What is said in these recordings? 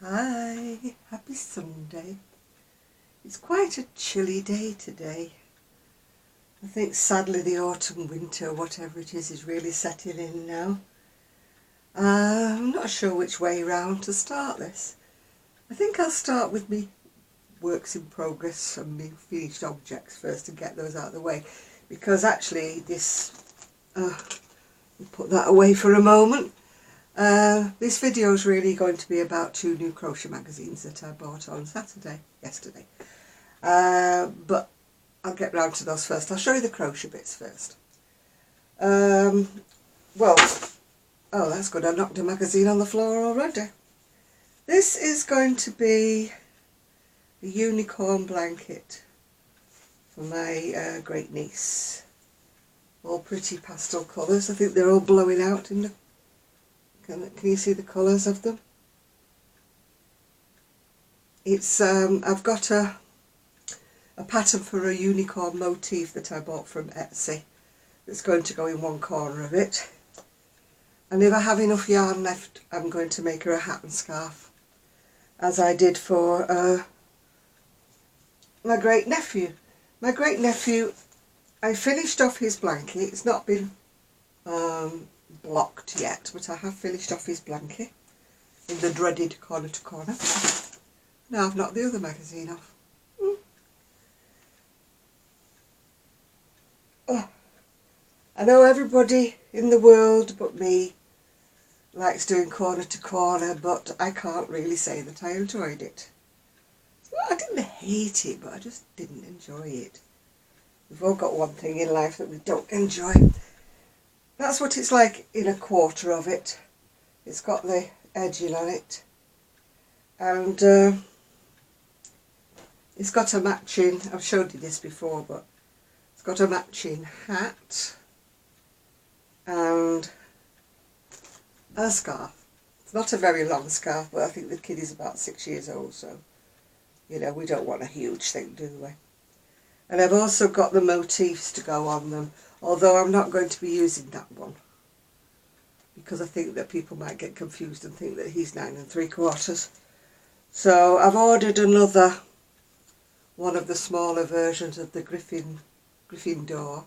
Hi, happy Sunday. It's quite a chilly day today. I think sadly the autumn, winter, whatever it is really setting in now. I'm not sure which way round to start this. I think I'll start with me works in progress and me finished objects first and get those out of the way, because actually this, put that away for a moment. This video is really going to be about 2 new crochet magazines that I bought on yesterday. But I'll get round to those first. I'll show you the crochet bits first. Oh, that's good. I knocked a magazine on the floor already. This is going to be a unicorn blanket for my great niece. All pretty pastel colours. I think they're all blowing out in the... Can you see the colours of them? It's I've got a pattern for a unicorn motif that I bought from Etsy that's going to go in one corner of it. And if I have enough yarn left, I'm going to make her a hat and scarf, as I did for my great nephew. My great nephew, I finished off his blanket. It's not been blocked yet, but I have finished off his blanket in the dreaded corner to corner. Now I've knocked the other magazine off. Oh, I know everybody in the world but me likes doing corner to corner, but I can't really say that I enjoyed it. Well, I didn't hate it, but I just didn't enjoy it. We've all got one thing in life that we don't enjoy. That's what it's like in a quarter of it. It's got the edging on it, and it's got a matching, I've showed you this before, but it's got a matching hat and a scarf. It's not a very long scarf, but I think the kid is about 6 years old, so you know, we don't want a huge thing, do we? And I've also got the motifs to go on them, although I'm not going to be using that one, because I think that people might get confused and think that he's 9 3/4. So I've ordered another one of the smaller versions of the Gryffindor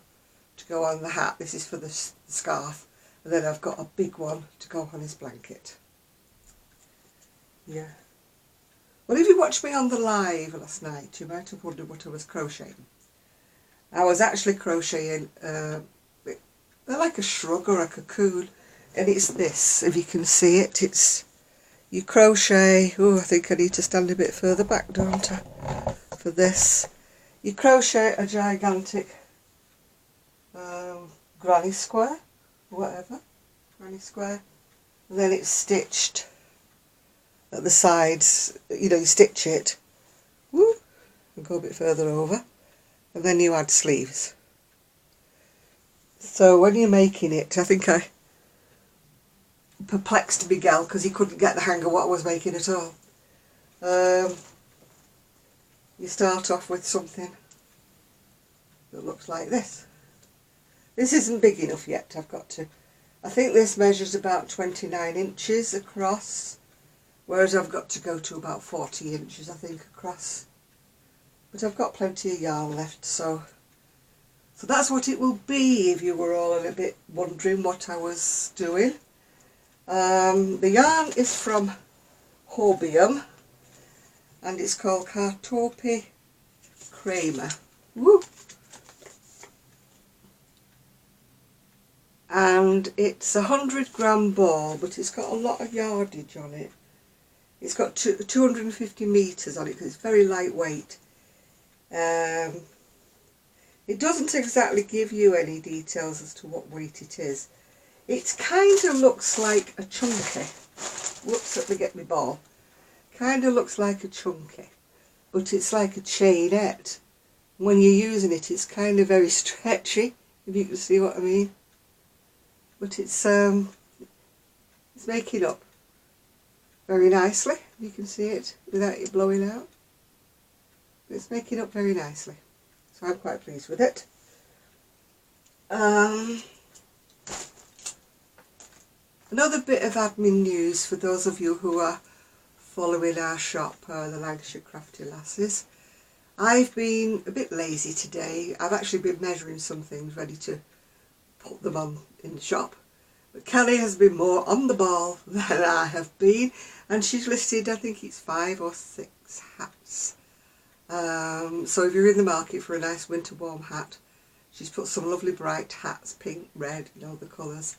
to go on the hat. This is for the scarf, and then I've got a big one to go on his blanket. Yeah. Well, if you watched me on the live last night, you might have wondered what I was crocheting. I was actually crocheting, they're like a shrug or a cocoon, and it's this, if you can see it, it's, you crochet, oh, I think I need to stand a bit further back, don't I, for this. You crochet a gigantic granny square, whatever, granny square, and then it's stitched at the sides, you know, you stitch it, woo, and go a bit further over, and then you add sleeves. So when you're making it, I think I perplexed Miguel because he couldn't get the hang of what I was making at all. You start off with something that looks like this. This isn't big enough yet, I've got to, I think this measures about 29 inches across, whereas I've got to go to about 40 inches I think across. But I've got plenty of yarn left, so that's what it will be if you were all a little bit wondering what I was doing. The yarn is from Horbium, and it's called Cartopi Kramer. Woo! And it's a 100-gram ball, but it's got a lot of yardage on it. It's got 250 metres on it because it's very lightweight. It doesn't exactly give you any details as to what weight it is. It kind of looks like a chunky. Whoops, let me get my ball. Kind of looks like a chunky, but it's like a chainette. When you're using it, it's kind of very stretchy, if you can see what I mean. But it's making up very nicely. You can see it without it blowing out. It's making up very nicely, so I'm quite pleased with it. Another bit of admin news for those of you who are following our shop, the Lancashire Crafty Lasses. I've been a bit lazy today. I've actually been measuring some things ready to put them on in the shop. But Kelly has been more on the ball than I have been, and she's listed, I think it's 5 or 6 hats. So if you're in the market for a nice winter warm hat, she's put some lovely bright hats, pink, red, you know, the colours,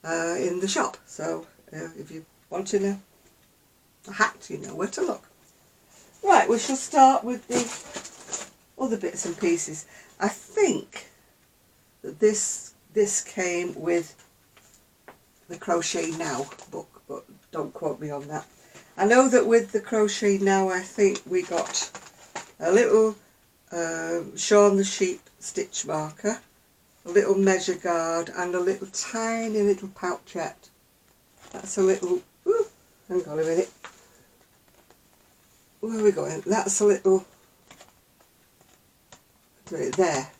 in the shop. So if you're wanting a hat, you know where to look. Right, we shall start with the other bits and pieces. I think that this came with the Crochet Now book, but don't quote me on that. I know that with the Crochet Now, I think we got a little Shaun the Sheep stitch marker, a little measure guard, and a little tiny little pouchette. That's a little, ooh, hang on a minute, where are we going? That's a little, there,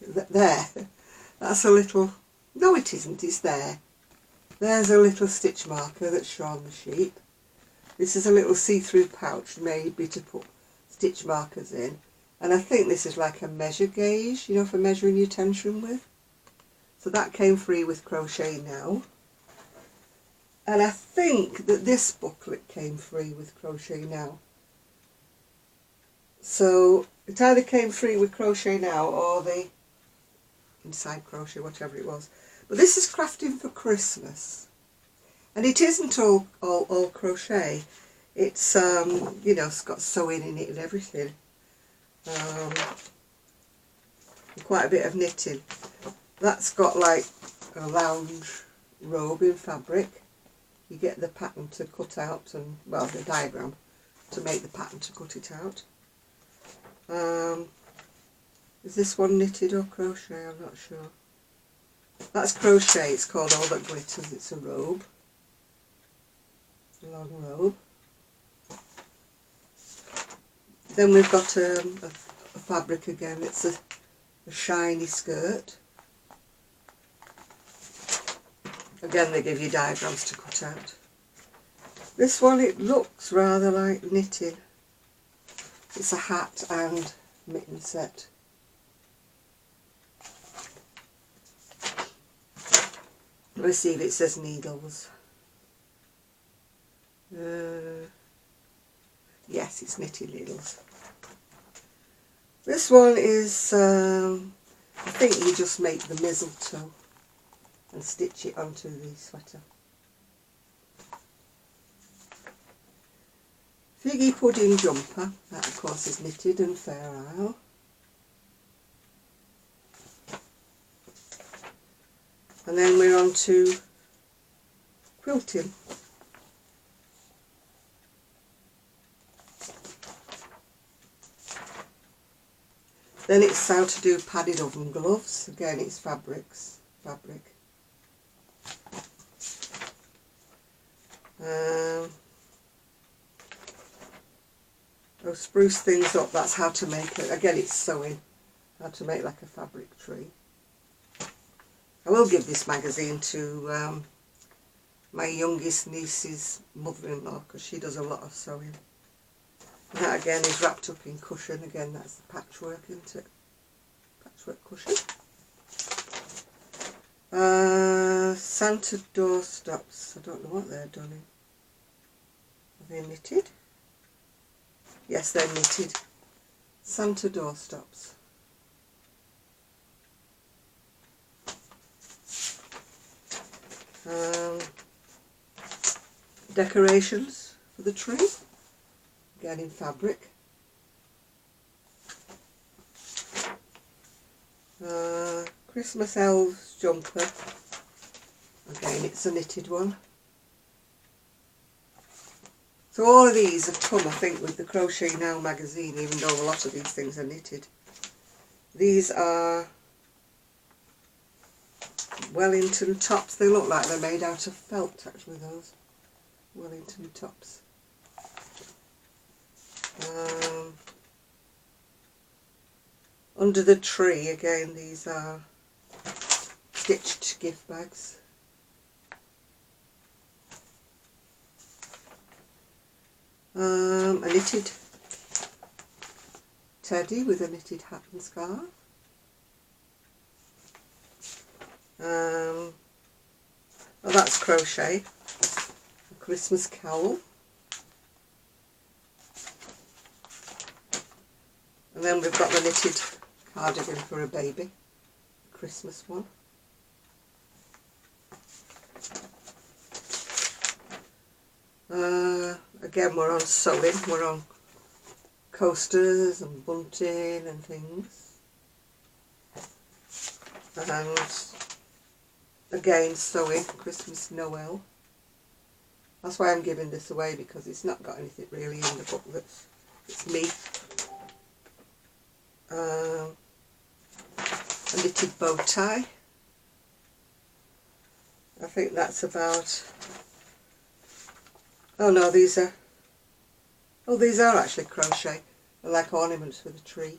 that's a little, no it isn't, it's there. There's a little stitch marker that's Shaun the Sheep. This is a little see-through pouch, maybe to put stitch markers in. And I think this is like a measure gauge, you know, for measuring your tension with. So that came free with Crochet Now. And I think that this booklet came free with Crochet Now. So it either came free with Crochet Now or the Inside Crochet, whatever it was. But this is Crafting for Christmas. And it isn't all crochet. It's, you know, it's got sewing in it and everything. Quite a bit of knitting. That's got like a lounge robe in fabric. You get the pattern to cut out, and well, the diagram to make the pattern to cut it out. Is this one knitted or crochet? I'm not sure. That's crochet. It's called All That Glitters. It's a robe, a long robe. Then we've got a fabric again. It's a shiny skirt. Again, they give you diagrams to cut out. This one, it looks rather like knitting. It's a hat and mitten set. Let's see if it says needles. Yes, it's knitted needles. This one is, I think you just make the mistletoe and stitch it onto the sweater. Figgy Pudding Jumper, that of course is knitted and Fair Isle. And then we're on to quilting. Then it's how to do padded oven gloves. Again, it's fabric. Spruce things up, that's how to make it. Again, it's sewing. How to make like a fabric tree. I will give this magazine to my youngest niece's mother-in-law, because she does a lot of sewing. And that again is wrapped up in cushion. Again, that's the patchwork, isn't it? Patchwork cushion. Santa doorstops. I don't know what they're done in. Are they knitted? Yes, they're knitted. Santa doorstops. Decorations for the tree. Again in fabric. Christmas elves jumper. Again, it's a knitted one. So all of these have come, I think, with the Crochet Now magazine, even though a lot of these things are knitted. These are Wellington tops. They look like they're made out of felt, actually, those Wellington tops. Under the tree, again, these are stitched gift bags. A knitted teddy with a knitted hat and scarf. Oh, that's crochet. A Christmas cowl. And then we've got the knitted cardigan for a baby, a Christmas one. Again, we're on sewing, we're on coasters and bunting and things. And again, sewing, Christmas, Noel. That's why I'm giving this away, because it's not got anything really in the book it's me. A knitted bow tie. I think that's about, oh no, these are actually crochet. They're like ornaments for the tree.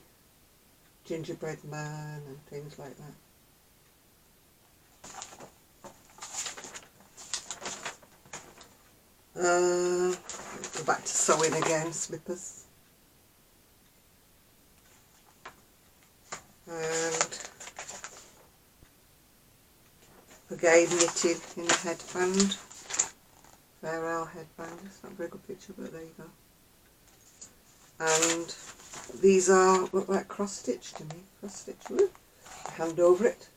Gingerbread man and things like that. Go back to sewing again, slippers. And again, knitting in the headband. Fair Isle headband. It's not a very good picture, but there you go. And these look like cross stitch to me. Cross stitch. Woo. Hand over it.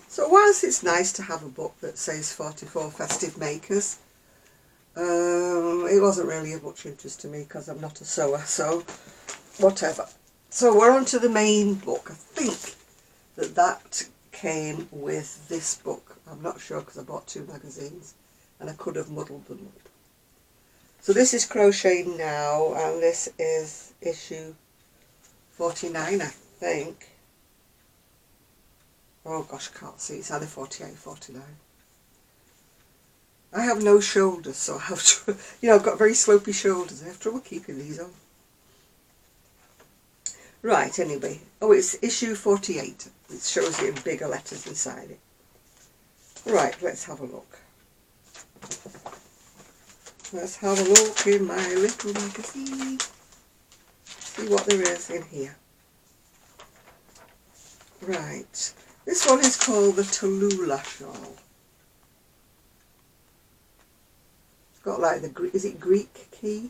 So whilst it's nice to have a book that says 44 festive makers, it wasn't really of much interest to me because I'm not a sewer, so whatever. So we're on to the main book. I think that came with this book. I'm not sure because I bought 2 magazines and I could have muddled them up. So this is Crochet Now, and this is issue 49, I think. Oh gosh, I can't see. It's either 48 or 49. I have no shoulders, so I have to, I've got very slopey shoulders. I have trouble keeping these on. Right, anyway. Oh, it's issue 48. It shows it in bigger letters inside it. Right, let's have a look. Let's have a look in my little magazine. See what there is in here. Right. This one is called the Tallulah shawl. It's got like is it Greek key?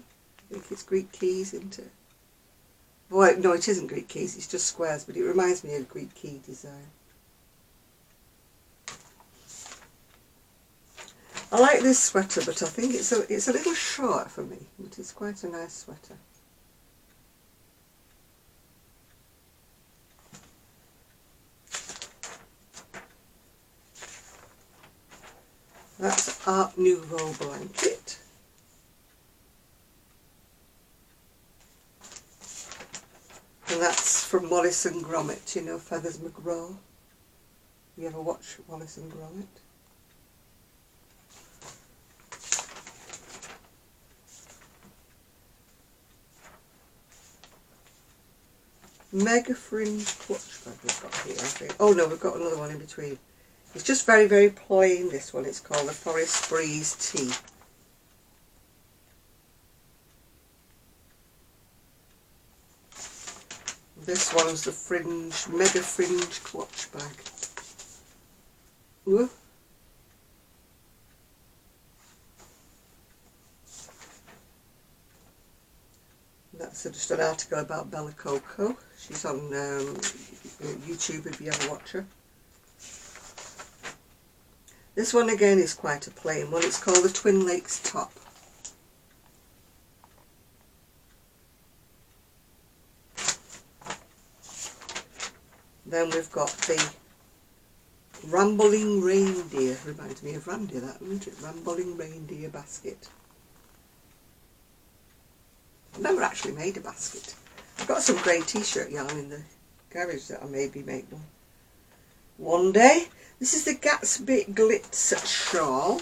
I think it's Greek keys, isn't it? Well, no, it isn't Greek keys, it's just squares, but it reminds me of Greek key design. I like this sweater, but I think it's a little short for me, but it's quite a nice sweater. That's Art Nouveau blanket. And that's from Wallace and Gromit, Feathers McGraw. You ever watch Wallace and Gromit? Mega fringe clutch bag we've got here, I think. Oh no, we've got another one in between. It's just very, very plain, this one. It's called the Forest Breeze Tea. This one's the mega fringe clutch bag. Ooh. That's just an article about Bella Coco. She's on YouTube if you ever watch her. This one again is quite a plain one. It's called the Twin Lakes Top. Then we've got the Rambling Reindeer. Reminds me of Randy, that, doesn't it? Rambling Reindeer basket. I've never actually made a basket. I've got some grey t-shirt yarn in the garage that I maybe make one day. This is the Gatsby Glitz shawl.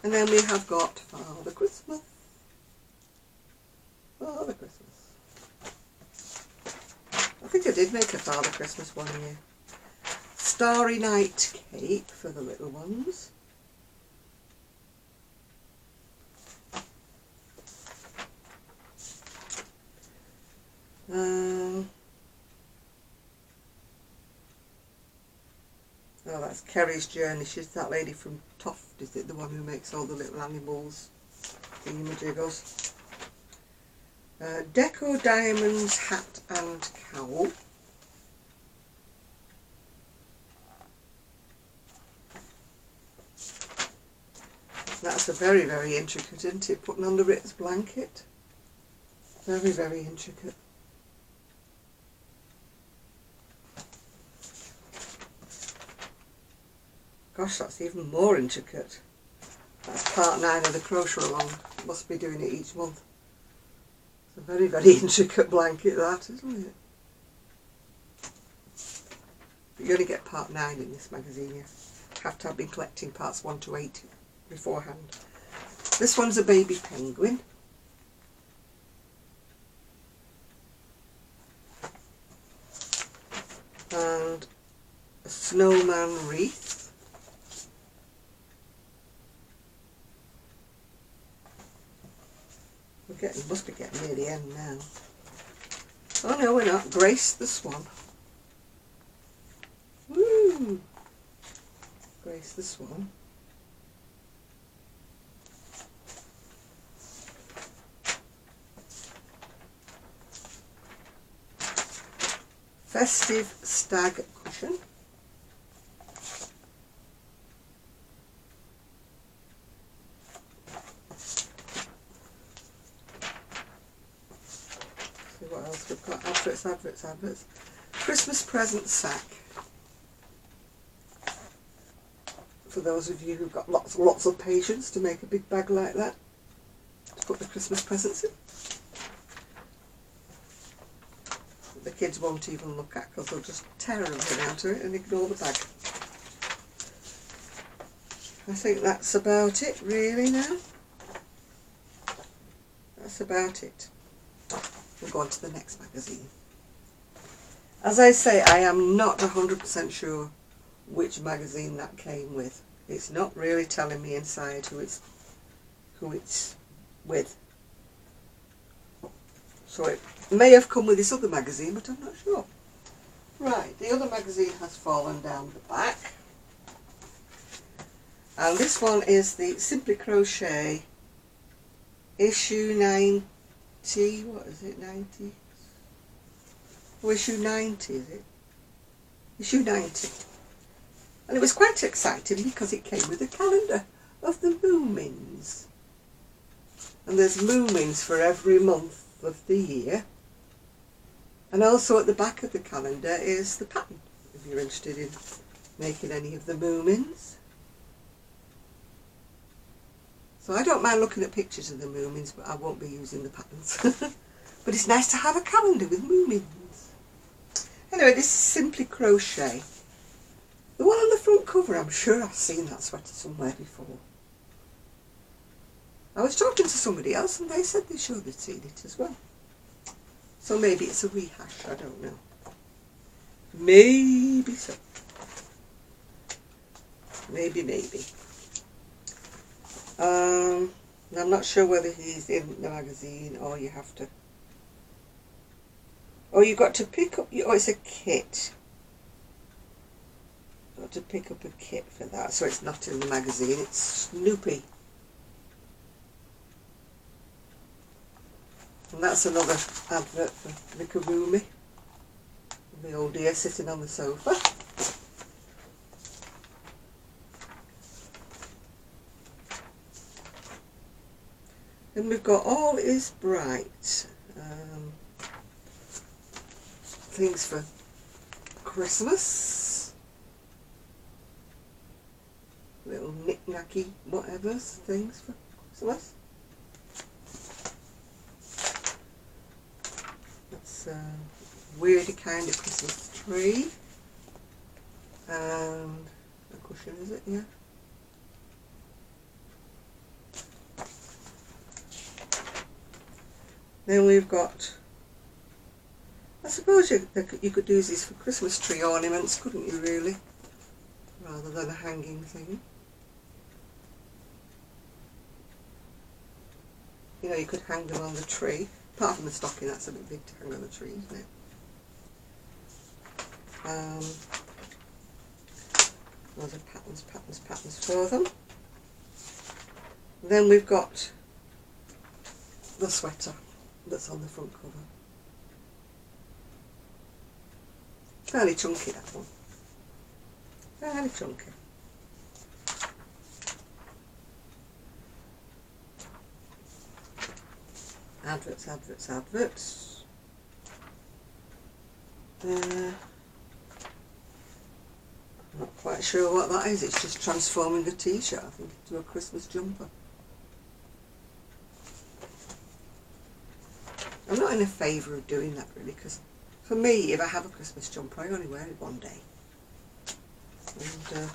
And then we have got Father Christmas. Father Christmas. think I did make a Father Christmas one year. Starry Night cake for the little ones. Oh, that's Kerry's Journey. She's that lady from Toft, is it? The one who makes all the little animals, thingamajiggles. Deco Diamonds Hat and Cowl. That's a very, very intricate, isn't it? Putting on the Ritz blanket. Very, very intricate. Gosh, that's even more intricate. That's part 9 of the crochet along. Must be doing it each month. It's a very, very intricate blanket, that, isn't it? But you only get part 9 in this magazine. You have to have been collecting parts 1 to 8 beforehand. This one's a baby penguin. And a snowman wreath. Must be getting near the end now. Oh no, we're not. Grace the Swan. Woo! Grace the Swan. Festive Stag Cushion. What else we've got? Adverts. Christmas present sack. For those of you who've got lots of patience to make a big bag like that to put the Christmas presents in. The kids won't even look at because they'll just tear everything out of it and ignore the bag. I think that's about it really now. That's about it. We'll go on to the next magazine. As I say, I am not 100% sure which magazine that came with. It's not really telling me inside who it's with. So it may have come with this other magazine, but I'm not sure. Right, the other magazine has fallen down the back. And this one is the Simply Crochet issue 90. What is it, 90? Oh, issue 90, is it? Issue 90. And it was quite exciting because it came with a calendar of the Moomins. And there's Moomins for every month of the year. And also at the back of the calendar is the pattern, if you're interested in making any of the Moomins. So I don't mind looking at pictures of the Moomins, but I won't be using the patterns. But it's nice to have a calendar with Moomins. Anyway, this is Simply Crochet. The one on the front cover, I'm sure I've seen that sweater somewhere before. I was talking to somebody else and they said they sure they'd seen it as well. So maybe it's a rehash, I don't know. Maybe so. Maybe. I'm not sure whether he's in the magazine or you have to... Oh, you've got to pick up... Oh, it's a kit. You've got to pick up a kit for that, so it's not in the magazine. It's Snoopy. And that's another advert for the Karumi. The old dear sitting on the sofa. Then we've got All Is Bright. Things for Christmas. Little knick-knacky whatevers things for Christmas. That's a weirdy kind of Christmas tree. And a cushion, is it? Yeah. Then we've got a suppose you could use these for Christmas tree ornaments, couldn't you, really? Rather than a hanging thing. You know, you could hang them on the tree. Apart from the stocking, that's a bit big to hang on the tree, isn't it? Loads of patterns for them. Then we've got the sweater that's on the front cover. Fairly chunky, that one. Fairly chunky. Adverts. I'm not quite sure what that is. It's just transforming a t-shirt, I think, into a Christmas jumper. I'm not in a favour of doing that, really, because for me, if I have a Christmas jumper, I only wear it one day. And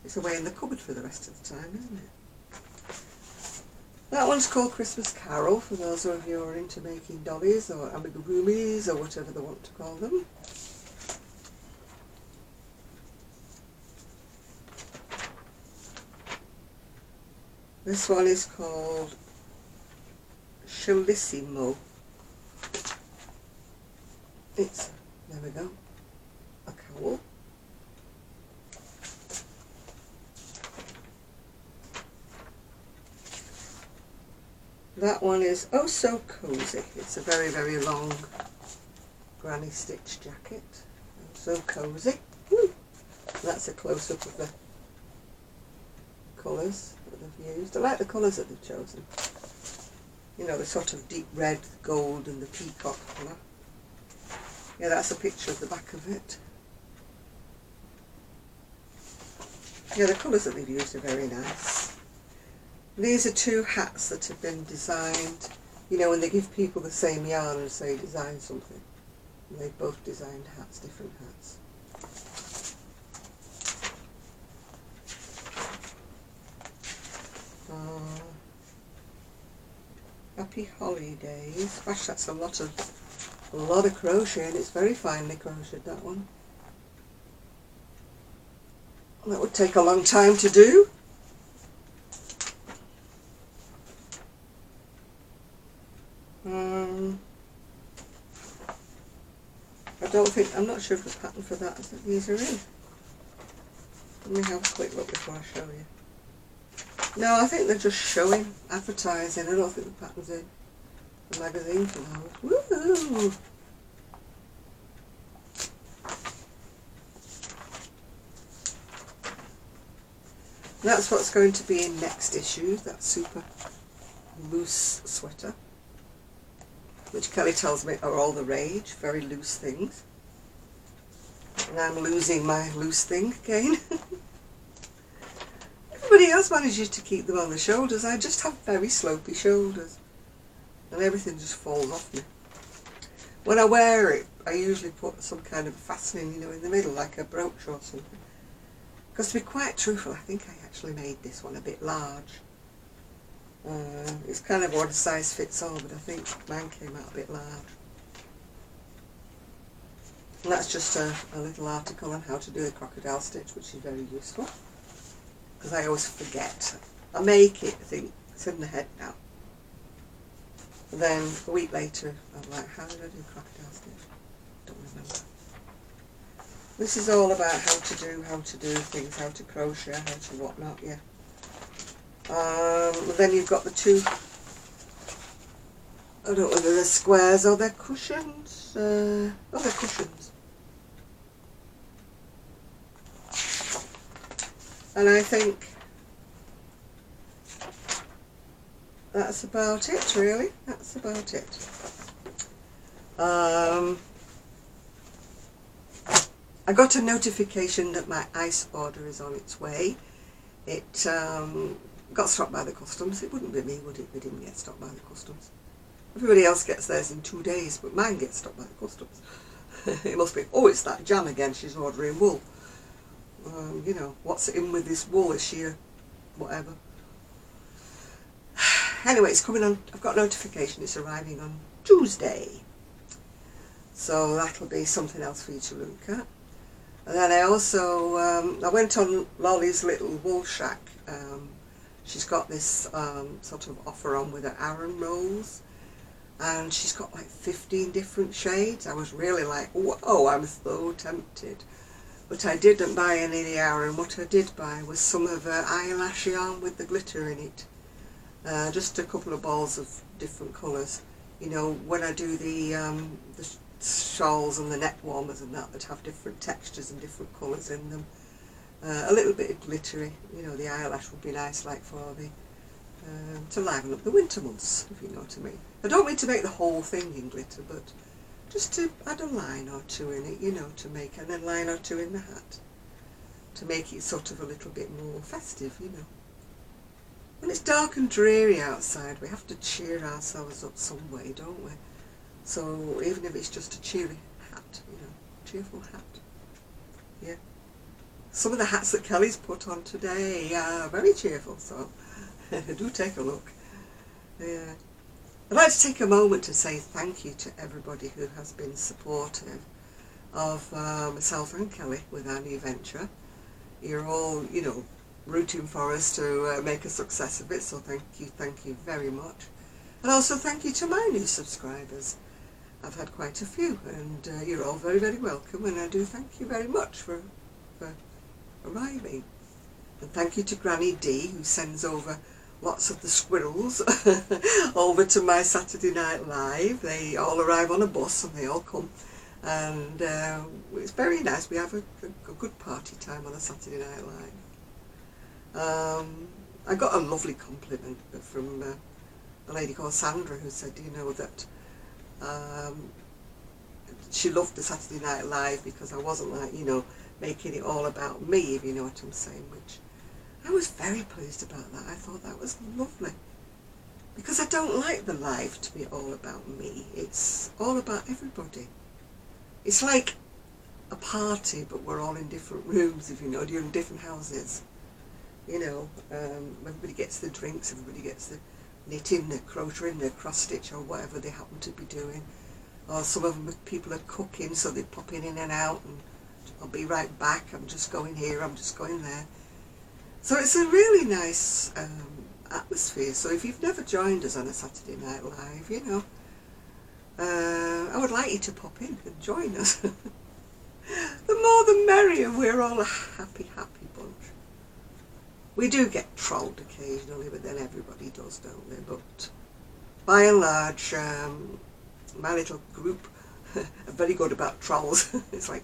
it's away in the cupboard for the rest of the time, isn't it? That one's called Christmas Carol, for those of you who are into making dollies or amigurumis or whatever they want to call them. This one is called Sholissimo. It's, there we go, a cowl. That one is Oh So Cozy. It's a very, very long granny stitch jacket. Oh So Cozy. Woo. That's a close-up of the colours that they've used. I like the colours that they've chosen. You know, the sort of deep red, gold and the peacock colour. Yeah, that's a picture of the back of it. Yeah, the colours that they've used are very nice. These are two hats that have been designed, you know, when they give people the same yarn and say design something. And they've both designed hats, different hats. Happy Holidays. Gosh, that's a lot of crochet, and it's very finely crocheted, that one. That would take a long time to do. I'm not sure if the pattern for that is that these are in. Let me have a quick look before I show you. No, I think they're just showing, advertising. I don't think the pattern's in the magazine for now. Woo! That's what's going to be in next issue, that super loose sweater, which Kelly tells me are all the rage, very loose things. And I'm losing my loose thing again. Everybody else manages to keep them on the shoulders. I just have very slopey shoulders, and everything just falls off me. When I wear it, I usually put some kind of fastening, you know, in the middle, like a brooch or something. Because to be quite truthful, I think I actually made this one a bit large. It's kind of one size fits all, but I think mine came out a bit large. And that's just a little article on how to do a crocodile stitch, which is very useful. Because I always forget. I make it, I think, it's in the head now. And then a week later, I'm like, how did I do crocodile stitch? Don't remember. This is all about how to do things, how to crochet, how to whatnot, yeah. Then you've got the two, I don't know whether they're squares or they're cushions. Oh, they're cushions. And I think that's about it, really. That's about it. I got a notification that my ice order is on its way. It got stopped by the customs. It wouldn't be me, would it? We didn't get stopped by the customs. Everybody else gets theirs in 2 days, but mine gets stopped by the customs. It must be, oh, it's that Jan again, she's ordering wool. You know, what's in with this wool? Is she a whatever? Anyway, it's coming on, I've got a notification, it's arriving on Tuesday. So that'll be something else for you to look at. And then I also, I went on Lolly's Little Wool Shack. She's got this sort of offer on with her Aran rolls. And she's got like 15 different shades. I was really like, whoa, I'm so tempted. But I didn't buy any of the Aran. What I did buy was some of her eyelash yarn with the glitter in it. Just a couple of balls of different colours. You know, when I do the shawls and the neck warmers and that have different textures and different colours in them. A little bit of glittery, you know, the eyelash would be nice like for the, to liven up the winter months, if you know what I mean. I don't mean to make the whole thing in glitter, but just to add a line or two in it, you know, to make, and a line or two in the hat, to make it sort of a little bit more festive, you know. When it's dark and dreary outside, we have to cheer ourselves up some way, don't we? So even if it's just a cheery hat, you know, cheerful hat. Yeah. Some of the hats that Kelly's put on today are very cheerful, so do take a look. Yeah. I'd like to take a moment to say thank you to everybody who has been supportive of myself and Kelly with our new venture. You're all, you know, rooting for us to make a success of it, so thank you very much. And also thank you to my new subscribers. I've had quite a few, and you're all very, very welcome, and I do thank you very much for arriving. And thank you to Granny D, who sends over lots of the squirrels over to my Saturday Night Live. They all arrive on a bus and they all come, and it's very nice. We have a good party time on a Saturday Night Live. I got a lovely compliment from a lady called Sandra, who said, you know, that she loved the Saturday Night Live because I wasn't like, you know, making it all about me, if you know what I'm saying, which I was very pleased about that. I thought that was lovely, because I don't like the live to be all about me. It's all about everybody. It's like a party, but we're all in different rooms, if you know, you're in different houses. You know, everybody gets the drinks, everybody gets the knitting, the crocheting, the cross stitch, or whatever they happen to be doing. Or some of them, people are cooking, so they're popping in and out, and I'll be right back, I'm just going here, I'm just going there. So it's a really nice atmosphere. So if you've never joined us on a Saturday Night Live, you know, I would like you to pop in and join us. The more the merrier. We're all a happy, happy bunch. We do get trolled occasionally, but then everybody does, don't they? But by and large, my little group are very good about trolls. It's like,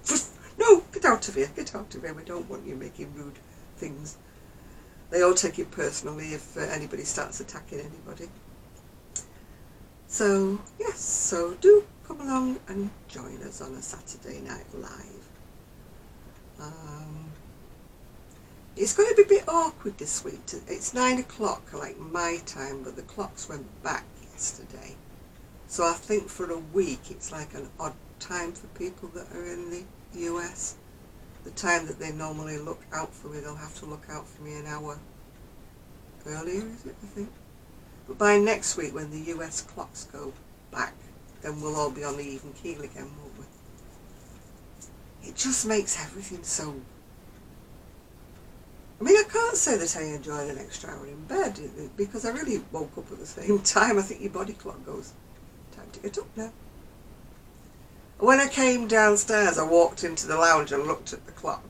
no, get out of here, get out of here. We don't want you making rude things. They all take it personally if anybody starts attacking anybody. So, yes, so do come along and join us on a Saturday Night Live. It's going to be a bit awkward this week. It's 9 o'clock, like my time, but the clocks went back yesterday. So I think for a week it's like an odd time for people that are in the US. The time that they normally look out for me, they'll have to look out for me an hour earlier, is it, I think? But by next week, when the US clocks go back, then we'll all be on the even keel again, won't we? It just makes everything so... I mean, I can't say that I enjoyed an extra hour in bed, because I really woke up at the same time. I think your body clock goes, time to get up now. When I came downstairs, I walked into the lounge and looked at the clock.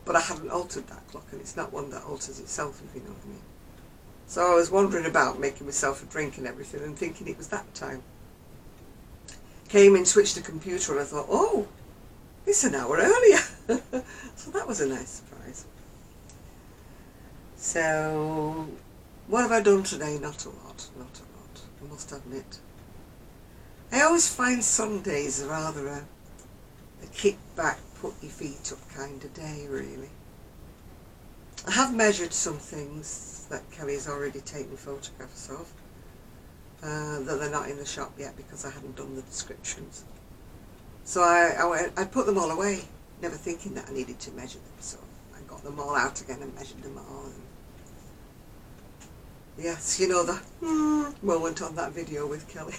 But I hadn't altered that clock, and it's not one that alters itself, if you know what I mean. So I was wandering about, making myself a drink and everything, and thinking it was that time. Came in, switched the computer, and I thought, oh, it's an hour earlier. So that was a nice surprise. So, what have I done today? Not a lot, not a lot, I must admit. I always find Sundays rather a kick back, put your feet up kind of day, really. I have measured some things that Kelly's already taken photographs of, though they're not in the shop yet because I hadn't done the descriptions. So I put them all away, never thinking that I needed to measure them, so I got them all out again and measured them all. And yes, you know the moment on that video with Kelly.